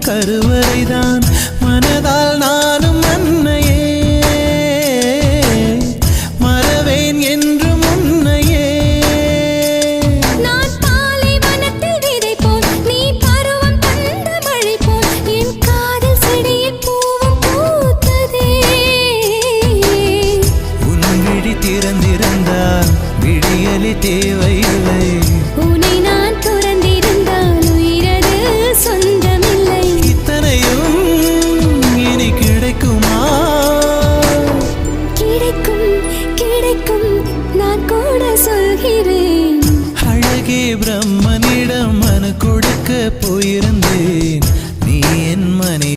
கருவறைதான் மனதால் நானும் அன்னையே மறவேன் என்று முன்னையே நான் பாலைவனத்தில் விதை போல் நீ பருவம் தந்த மழை போல் என் காதல் செடியில் பூவும் பூத்ததே உன் விழி திறந்திருந்தால் விடியலி தேவையில்லை உன்னை நான் துறந்திருந்தால் உயிரது சொந்தமில்லை இத்தனையும் இனி கிடைக்குமா கிடைக்கும் கிடைக்கும் நான் கூட சொல்கிறேன் அழகே பிரம்மனிடம் மனு கொடுக்க போயிருந்தேன் நீ என் மனை